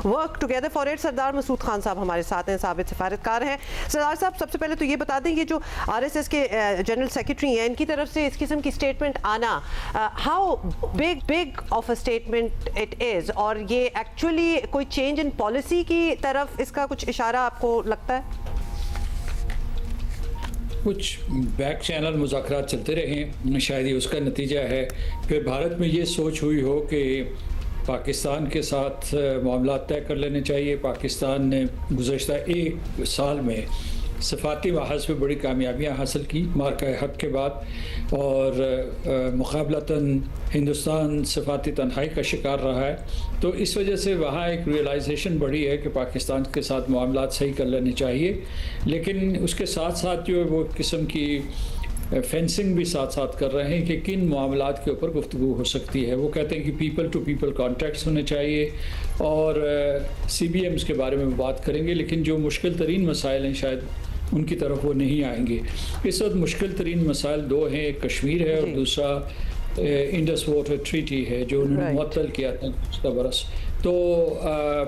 work together for it. سردار مسعود خان صاحب ہمارے ساتھ ہیں, ثابت سفارتکار ہیں. سردار صاحب, سب سے پہلے تو یہ بتا دیں, یہ جو RSS کے جنرل سیکرٹری ہیں, ان کی طرف سے اس قسم کی اسٹیٹمنٹ آنا, how big of a statement it is, اور یہ ایکچولی کوئی چینج ان پالیسی کی طرف اس کا کچھ اشارہ آپ کو لگتا ہے؟ کچھ بیک چینل مذاکرات چلتے رہے, شاید یہ اس کا نتیجہ ہے. پھر بھارت میں یہ سوچ ہوئی ہو کہ پاکستان کے ساتھ معاملات طے کر لینے چاہیے. پاکستان نے گزشتہ 1 سال میں صفاتی محاذ پہ بڑی کامیابیاں حاصل کی مارکہ حق کے بعد, اور مقابلتاً ہندوستان صفاتی تنہائی کا شکار رہا ہے. تو اس وجہ سے وہاں ایک ریئلائزیشن بڑھی ہے کہ پاکستان کے ساتھ معاملات صحیح کر لینے چاہیے. لیکن اس کے ساتھ ساتھ جو ہے وہ قسم کی فینسنگ بھی ساتھ ساتھ کر رہے ہیں کہ کن معاملات کے اوپر گفتگو ہو سکتی ہے. وہ کہتے ہیں کہ پیپل ٹو پیپل کانٹیکٹس ہونے چاہیے, اور CBMs کے بارے میں بات کریں گے, لیکن جو مشکل ترین مسائل ہیں شاید ان کی طرف وہ نہیں آئیں گے. اس وقت مشکل ترین مسائل 2 ہیں, ایک کشمیر ہے اور دوسرا انڈس واٹر ٹریٹی ہے جو انہوں نے معطل کیا تھا گزشتہ برس. تو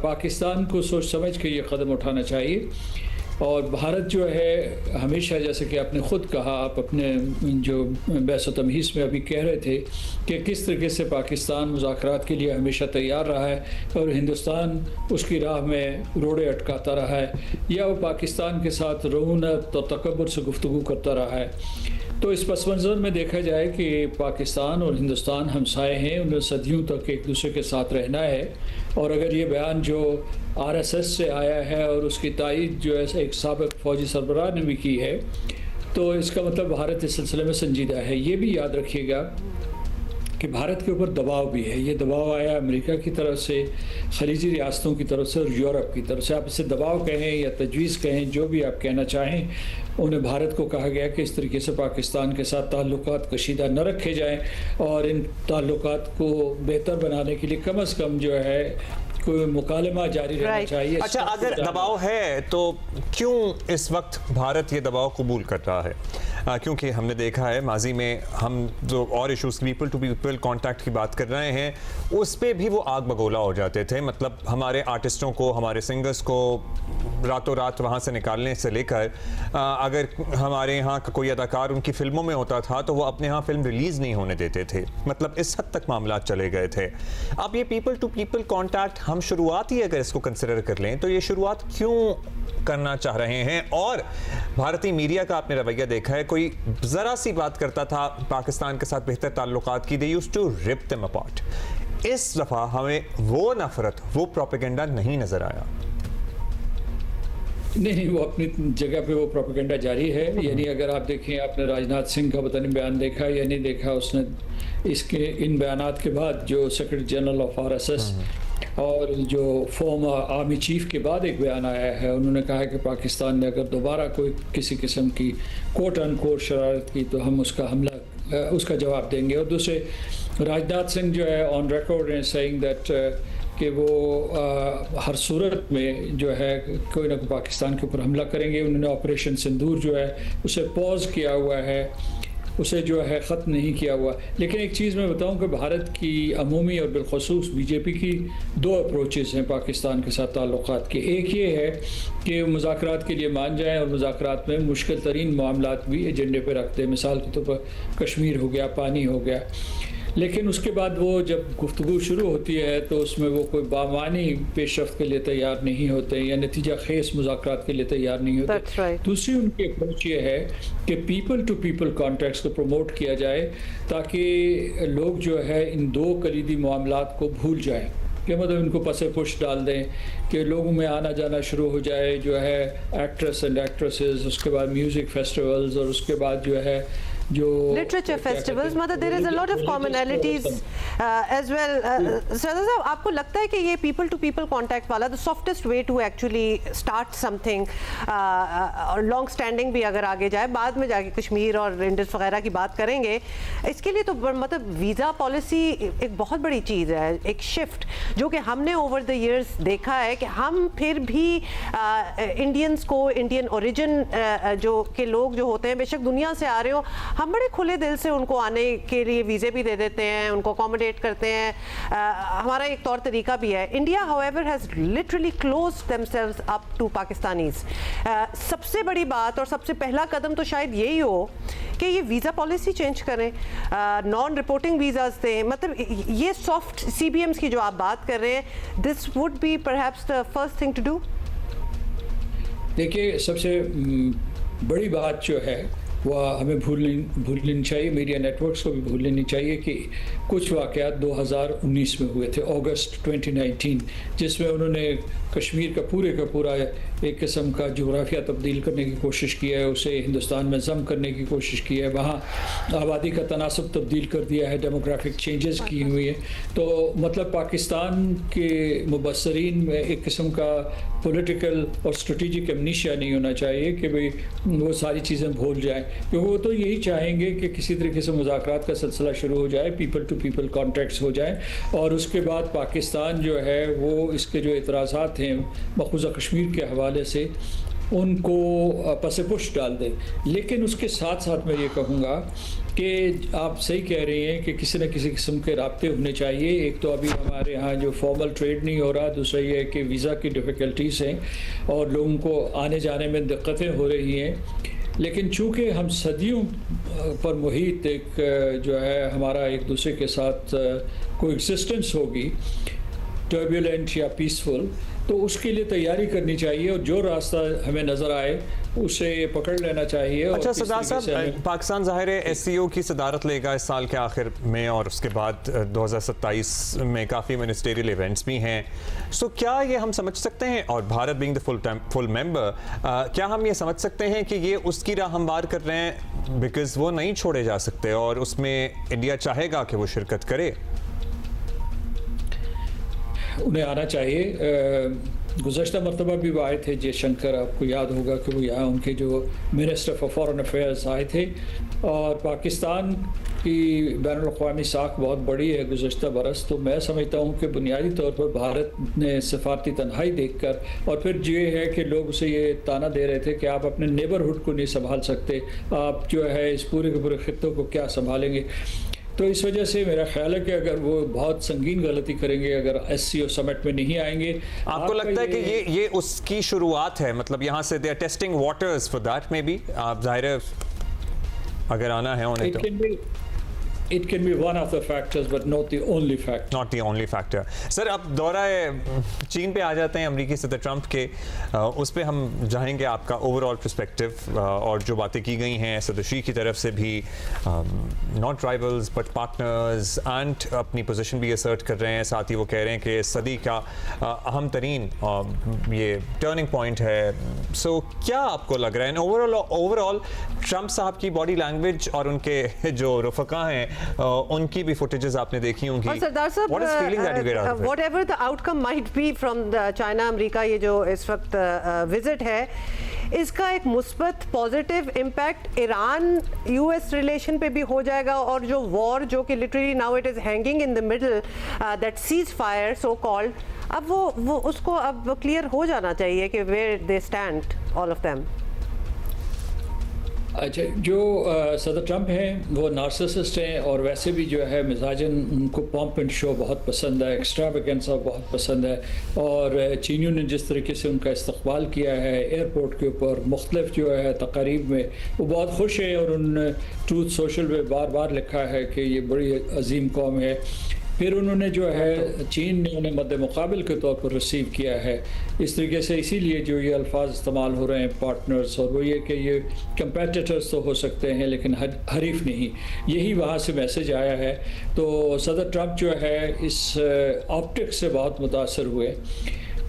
پاکستان کو سوچ سمجھ کے یہ قدم اٹھانا چاہیے. اور بھارت جو ہے ہمیشہ, جیسے کہ آپ نے خود کہا, آپ اپنے جو بحث و تمہیز میں ابھی کہہ رہے تھے کہ کس طریقے سے پاکستان مذاکرات کے لیے ہمیشہ تیار رہا ہے اور ہندوستان اس کی راہ میں روڑے اٹکاتا رہا ہے, یا وہ پاکستان کے ساتھ رعونت اور تکبر سے گفتگو کرتا رہا ہے. تو اس پس منظر میں دیکھا جائے کہ پاکستان اور ہندوستان ہمسائے ہیں, انہیں صدیوں تک ایک دوسرے کے ساتھ رہنا ہے. اور اگر یہ بیان جو RSS سے آیا ہے اور اس کی تائید جو ہے ایک سابق فوجی سربراہ نے بھی کی ہے, تو اس کا مطلب بھارت اس سلسلے میں سنجیدہ ہے. یہ بھی یاد رکھیے گا کہ بھارت کے اوپر دباؤ بھی ہے. یہ دباؤ آیا امریکہ کی طرف سے, خلیجی ریاستوں کی طرف سے اور یورپ کی طرف سے. آپ اسے دباؤ کہیں یا تجویز کہیں, جو بھی آپ کہنا چاہیں, انہیں بھارت کو کہا گیا کہ اس طریقے سے پاکستان کے ساتھ تعلقات کشیدہ نہ رکھے جائیں, اور ان تعلقات کو بہتر بنانے کے لیے کم از کم جو ہے کوئی مکالمہ جاری رہنا چاہیے. اچھا, اگر دباؤ ہے تو کیوں اس وقت بھارت یہ دباؤ قبول کر رہا ہے؟ کیونکہ ہم نے دیکھا ہے ماضی میں ہم جو اور issues people to people contact کی بات کر رہے ہیں, اس پہ بھی وہ آگ بگولا ہو جاتے تھے. مطلب ہمارے آرٹسٹوں کو, ہمارے سنگرز کو راتوں رات وہاں سے نکالنے سے لے کر, اگر ہمارے یہاں کا کوئی اداکار ان کی فلموں میں ہوتا تھا تو وہ اپنے ہاں فلم ریلیز نہیں ہونے دیتے تھے. مطلب اس حد تک معاملات چلے گئے تھے. اب یہ پیپل ٹو پیپل کانٹیکٹ ہم شروعات ہی اگر اس کو کنسیڈر کر لیں تو یہ شروعات کیوں کرنا چاہ رہے ہیں؟ اور بھارتی میڈیا کا آپ نے رویہ دیکھا ہے, کوئی ذرا سی بات کرتا تھا پاکستان کے ساتھ بہتر تعلقات کی, they used to rip them apart. اس دفعہ ہمیں وہ نفرت, وہ پروپیگنڈا نہیں نظر آیا. نہیں, وہ اپنی جگہ پہ وہ پروپیگنڈا جاری ہے. یعنی اگر آپ دیکھیں, آپ نے راجناتھ سنگھ کا پتہ نہیں بیان دیکھا یا نہیں دیکھا, اس نے اس کے ان بیانات کے بعد جو سیکرٹری جنرل آف RSS اور جو فارمر آرمی چیف کے بعد ایک بیان آیا ہے, انہوں نے کہا کہ پاکستان نے اگر دوبارہ کوئی کسی قسم کی کوٹ ان کوٹ شرارت کی تو ہم اس کا حملہ, اس کا جواب دیں گے. اور دوسرے راجناتھ سنگھ جو ہے آن ریکارڈ ہیں سیئنگ دیٹ کہ وہ ہر صورت میں جو ہے کوئی نہ کوئی پاکستان کے اوپر حملہ کریں گے. انہوں نے آپریشن سندور جو ہے اسے پوز کیا ہوا ہے, اسے جو ہے ختم نہیں کیا ہوا. لیکن ایک چیز میں بتاؤں کہ بھارت کی عمومی اور بالخصوص BJP کی 2 اپروچز ہیں پاکستان کے ساتھ تعلقات کے. ایک یہ ہے کہ مذاکرات کے لیے مان جائیں اور مذاکرات میں مشکل ترین معاملات بھی ایجنڈے پہ رکھتے ہیں. مثال کے طور پر کشمیر ہو گیا, پانی ہو گیا. لیکن اس کے بعد وہ جب گفتگو شروع ہوتی ہے تو اس میں وہ کوئی بامعنی پیش رفت کے لیے تیار نہیں ہوتے یا نتیجہ خیز مذاکرات کے لیے تیار نہیں ہوتے. دوسری ان کی اپروچ یہ ہے کہ پیپل ٹو پیپل کانٹیکٹس کو پروموٹ کیا جائے تاکہ لوگ جو ہے ان 2 کلیدی معاملات کو بھول جائیں, کہ مطلب ان کو پس پش ڈال دیں, کہ لوگوں میں آنا جانا شروع ہو جائے جو ہے ایکٹریس اینڈ ایکٹریسز, اس کے بعد میوزک فیسٹیولز, اور اس کے بعد جو ہے جو literature festivals, مطلب there is a lot of commonalities as well. سردار صاحب, آپ کو لگتا ہے کہ یہ people to people contact والا the softest way to actually start something long standing بھی اگر آگے جائے, بعد میں جا کے کشمیر اور انڈس وغیرہ کی بات کریں گے, اس کے لیے تو مطلب ویزا پالیسی ایک بہت بڑی چیز ہے, ایک شفٹ جو کہ ہم نے اوور دا ایئرس دیکھا ہے کہ ہم پھر بھی انڈینس کو, انڈین اوریجن جو کہ لوگ جو ہوتے ہیں, بے شک دنیا سے آ رہے ہو, ہم بڑے کھلے دل سے ان کو آنے کے لیے ویزے بھی دے دیتے ہیں, ان کو اکوموڈیٹ کرتے ہیں, ہمارا ایک طور طریقہ بھی ہے. India however has literally closed themselves up to Pakistanis. سب سے بڑی بات اور سب سے پہلا قدم تو شاید یہی ہو کہ یہ ویزا پالیسی چینج کریں, نان رپورٹنگ ویزاز دیں. مطلب یہ سافٹ سی بی ایمز کی جو آپ بات کر رہے ہیں, this would be perhaps the first thing to do. دیکھیے سب سے بڑی بات جو ہے وہ ہمیں بھول لینی چاہیے, میڈیا نیٹ ورکس کو بھی بھول لینی چاہیے کہ کچھ واقعات 2019 میں ہوئے تھے, اگست 2019, جس میں انہوں نے کشمیر کا پورا ایک قسم کا جغرافیہ تبدیل کرنے کی کوشش کی ہے, اسے ہندوستان میں ضم کرنے کی کوشش کی ہے, وہاں آبادی کا تناسب تبدیل کر دیا ہے, ڈیموگرافک چینجز کی ہوئی ہیں. تو مطلب پاکستان کے مبصرین میں ایک قسم کا پولیٹیکل اور اسٹریٹجک امنیشیا نہیں ہونا چاہیے کہ بھئی وہ ساری چیزیں بھول جائیں, کیونکہ وہ تو یہی چاہیں گے کہ کسی طریقے سے مذاکرات کا سلسلہ شروع ہو جائے, پیپل ٹو پیپل کانٹیکٹس ہو جائیں, اور اس کے بعد پاکستان جو ہے وہ اس کے جو اعتراضات ہیں مقبوضہ کشمیر کے حوالے سے ان کو پس پش ڈال دے. لیکن اس کے ساتھ ساتھ میں یہ کہوں گا کہ آپ صحیح کہہ رہی ہیں کہ کسی نہ کسی قسم کے رابطے ہونے چاہیے. ایک تو ابھی ہمارے ہاں جو فارمل ٹریڈ نہیں ہو رہا, دوسرا یہ ہے کہ ویزا کی ڈیفیکلٹیز ہیں اور لوگوں کو آنے جانے میں دقتیں ہو رہی ہیں. لیکن چونکہ ہم صدیوں پر محیط ایک جو ہے ہمارا ایک دوسرے کے ساتھ کوئی ایگزسٹنس ہوگی ٹربیولنٹ یا پیسفل, تو اس کے لیے تیاری کرنی چاہیے اور جو راستہ ہمیں نظر آئے اسے پکڑ لینا چاہیے. اچھا سردار صاحب, پاکستان ظاہر ہے ایس سی او کی صدارت لے گا اس سال کے آخر میں, اور اس کے بعد 2027 میں کافی منسٹریل ایونٹس بھی ہیں. سو کیا یہ ہم سمجھ سکتے ہیں, اور بھارت بینگ دا فل ممبر, کیا ہم یہ سمجھ سکتے ہیں کہ یہ اس کی راہ ہموار کر رہے ہیں بیکاز وہ نہیں چھوڑے جا سکتے اور اس میں انڈیا چاہے گا کہ وہ شرکت کرے؟ انہیں آنا چاہیے. گزشتہ مرتبہ بھی وہ آئے تھے جے شنکر, آپ کو یاد ہوگا کہ وہ یہاں ان کے جو منسٹر فار فارن افیئرز آئے تھے, اور پاکستان کی بین الاقوامی ساکھ بہت بڑی ہے گزشتہ برس. تو میں سمجھتا ہوں کہ بنیادی طور پر بھارت نے سفارتی تنہائی دیکھ کر, اور پھر یہ ہے کہ لوگ اسے یہ تانا دے رہے تھے کہ آپ اپنے نیبرہڈ کو نہیں سنبھال سکتے, آپ جو ہے اس پورے کے پورے خطوں کو کیا سنبھالیں گے. تو اس وجہ سے میرا خیال ہے کہ اگر وہ بہت سنگین غلطی کریں گے اگر ایس سی او سمٹ میں نہیں آئیں گے. آپ کو لگتا ہے کہ یہ اس کی شروعات ہے, مطلب یہاں سے they are testing waters for that maybe, آپ ظاہر ہے اگر آنا ہے انہیں تو It can be one of the factors, but not the only factor. Not the only factor. سر اب دورہ چین پہ آ جاتے ہیں امریکی صدر ٹرمپ کے, اس پہ ہم چاہیں گے آپ کا اوور آل پرسپیکٹو, اور جو باتیں کی گئی ہیں صدر شی کی طرف سے بھی, not rivals but partners, and اپنی پوزیشن بھی اسرٹ کر رہے ہیں. ساتھ ہی وہ کہہ رہے ہیں کہ صدی کا اہم ترین یہ ٹرننگ پوائنٹ ہے. سو کیا آپ کو لگ رہا ہے اوور آل ٹرمپ صاحب کی باڈی لینگویج اور ان کے جو رفقا ہیں ان کی بھی فوٹیجز آپ نے دیکھی ہوں گی, what is feeling that you get out of it? whatever the outcome might be from the China امریکہ یہ جو اس وقت وزٹ ہے, اس کا ایک مثبت positive impact Iran U S relation پہ بھی ہو جائے گا, اور جو وار جو کہ literally now it is hanging in the middle, that cease fire so called, اب وہ اس کو اب کلیئر ہو جانا چاہیے کہ where they stand all of them. اچھا, جو صدر ٹرمپ ہیں وہ نارسسسٹ ہیں, اور ویسے بھی جو ہے مزاجن ان کو پمپ اینڈ شو بہت پسند ہے, ایکسٹراویگنسا بہت پسند ہے, اور چینیوں نے جس طریقے سے ان کا استقبال کیا ہے ایئرپورٹ کے اوپر مختلف جو ہے تقاریب میں, وہ بہت خوش ہیں, اور ان ٹروتھ سوشل پہ بار بار لکھا ہے کہ یہ بڑی عظیم قوم ہے. پھر انہوں نے جو ہے چین نے انہیں مد مقابل کے طور پر ریسیو کیا ہے اس طریقے سے, اسی لیے جو یہ الفاظ استعمال ہو رہے ہیں پارٹنرز, اور وہ یہ کہ یہ کمپیٹیٹرز تو ہو سکتے ہیں لیکن حریف نہیں, یہی وہاں سے میسج آیا ہے. تو صدر ٹرمپ جو ہے اس آپٹکس سے بہت متاثر ہوئے.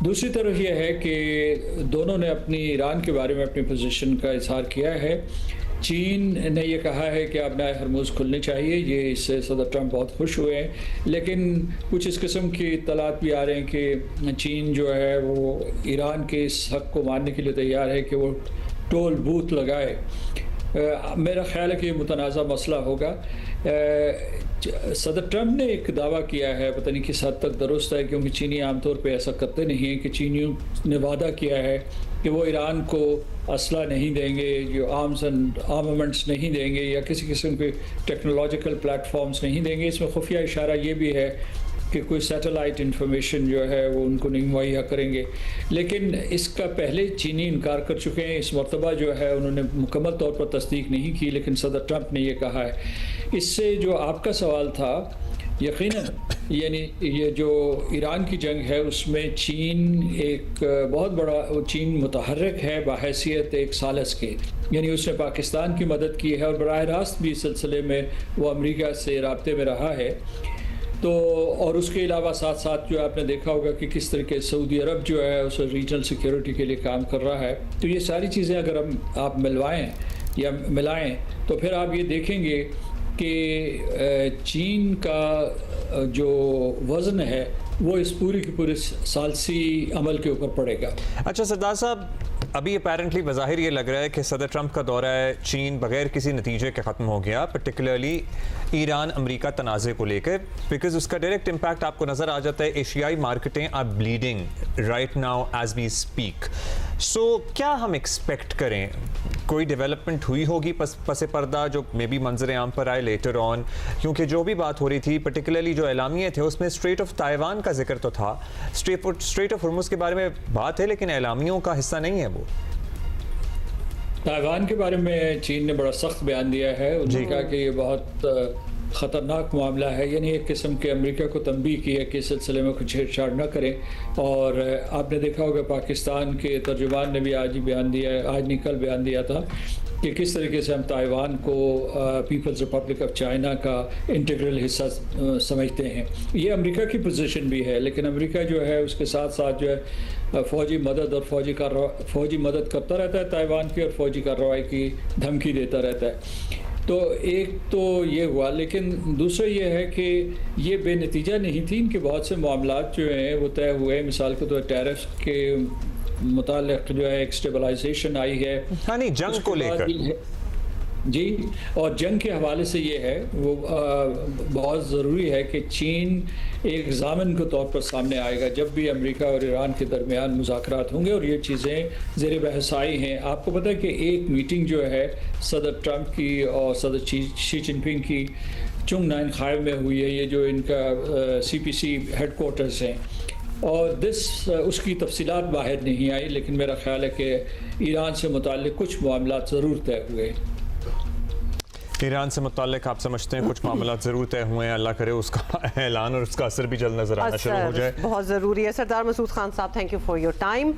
دوسری طرف یہ ہے کہ دونوں نے اپنی ایران کے بارے میں اپنی پوزیشن کا اظہار کیا ہے. چین نے یہ کہا ہے کہ اب نئے ہرموز کھلنے چاہیے, یہ اس سے صدر ٹرمپ بہت خوش ہوئے ہیں, لیکن کچھ اس قسم کی اطلاعات بھی آ رہے ہیں کہ چین جو ہے وہ ایران کے اس حق کو ماننے کے لیے تیار ہے کہ وہ ٹول بوتھ لگائے. میرا خیال ہے کہ یہ متنازع مسئلہ ہوگا, صدر ٹرمپ نے ایک دعویٰ کیا ہے، پتہ نہیں کس حد تک درست ہے، کیونکہ چینی عام طور پہ ایسا کرتے نہیں ہیں، کہ چینیوں نے وعدہ کیا ہے کہ وہ ایران کو اسلحہ نہیں دیں گے، جو آرمامنٹس نہیں دیں گے، یا کسی قسم کے ٹیکنالوجیکل پلیٹ فارمز نہیں دیں گے۔ اس میں خفیہ اشارہ یہ بھی ہے کہ کوئی سیٹلائٹ انفارمیشن جو ہے وہ ان کو نہیں مہیا کریں گے، لیکن اس کا پہلے چینی انکار کر چکے ہیں۔ اس مرتبہ جو ہے انہوں نے مکمل طور پر تصدیق نہیں کی، لیکن صدر ٹرمپ نے یہ کہا ہے۔ اس سے جو آپ کا سوال تھا، یقیناً یعنی یہ جو ایران کی جنگ ہے اس میں چین ایک بہت بڑا، چین متحرک ہے بحیثیت ایک ثالث کے، یعنی اس نے پاکستان کی مدد کی ہے، اور براہ راست بھی اس سلسلے میں وہ امریکہ سے رابطے میں رہا ہے۔ تو اور اس کے علاوہ ساتھ ساتھ جو آپ نے دیکھا ہوگا کہ کس طریقے سعودی عرب جو ہے اس ریجنل سیکیورٹی کے لیے کام کر رہا ہے۔ تو یہ ساری چیزیں اگر آپ ملوائیں یا ملائیں تو پھر آپ یہ دیکھیں گے کہ چین کا جو وزن ہے وہ اس پوری کی پوری ثالثی عمل کے اوپر پڑے گا۔ اچھا سردار صاحب، ابھی اپیرنٹلی بظاہر یہ لگ رہا ہے کہ صدر ٹرمپ کا دورہ ہے چین بغیر کسی نتیجے کے ختم ہو گیا، پرٹیکولرلی ایران امریکہ تنازع کو لے کر، بیکاز اس کا ڈائریکٹ امپیکٹ آپ کو نظر آ جاتا ہے۔ ایشیائی مارکیٹیں are bleeding right now as we speak. So کیا ہم ایکسپیکٹ کریں؟ کوئی ڈیولپمنٹ ہوئی ہوگی پس پردہ جو مے بی منظر عام پر آئے لیٹر آن؟ کیونکہ جو بھی بات ہو رہی تھی پرٹیکولرلی جو اعلامیے تھے اس میں اسٹریٹ آف تائیوان کا ذکر تو تھا، اسٹریٹ آف ہرمز کے بارے میں بات ہے لیکن اعلامیوں کا حصہ نہیں ہے وہ۔ تائیوان کے بارے میں چین نے بڑا سخت بیان دیا ہے، انہوں نے کہا کہ یہ بہت خطرناک معاملہ ہے، یعنی ایک قسم کے امریکہ کو تنبیہ کی ہے کہ اس سلسلے میں کچھ چھیڑ چھاڑ نہ کریں۔ اور آپ نے دیکھا ہوگا پاکستان کے ترجمان نے بھی آج ہی بیان دیا ہے، آج نہیں کل بیان دیا تھا کہ کس طریقے سے ہم تائیوان کو پیپلز ریپبلک آف چائنا کا انٹیگرل حصہ سمجھتے ہیں۔ یہ امریکہ کی پوزیشن بھی ہے، لیکن امریکہ جو ہے اس کے ساتھ ساتھ جو ہے فوجی مدد اور فوجی مدد کرتا رہتا ہے تائیوان کی، اور فوجی کارروائی کی دھمکی دیتا رہتا ہے۔ تو ایک تو یہ ہوا، لیکن دوسرا یہ ہے کہ یہ بے نتیجہ نہیں تھی، ان کے بہت سے معاملات جو ہیں وہ طے ہوئے۔ مثال کے طور ٹیرف کے متعلق جو ہے ایک اسٹیبلائزیشن آئی ہے، ہاں نہیں جنگ کو لے کر جی، اور جنگ کے حوالے سے یہ ہے وہ بہت ضروری ہے کہ چین ایک ضامن کے طور پر سامنے آئے گا جب بھی امریکہ اور ایران کے درمیان مذاکرات ہوں گے، اور یہ چیزیں زیر بحث آئی ہیں۔ آپ کو پتہ ہے کہ ایک میٹنگ جو ہے صدر ٹرمپ کی اور صدر شی جن پنگ کی چنگ نائن خائے میں ہوئی ہے، یہ جو ان کا CPC ہیڈ کوارٹرز ہیں، اور اس کی تفصیلات باہر نہیں آئی، لیکن میرا خیال ہے کہ ایران سے متعلق کچھ معاملات ضرور طے ہوئے۔ ایران سے متعلق آپ سمجھتے ہیں کچھ معاملات ضرور طے ہوئے ہیں، اللہ کرے اس کا اعلان اور اس کا اثر بھی جلد نظر آنا شروع ہو جائے۔ بہت ضروری ہے۔ سردار مسعود خان صاحب، thank you for your time.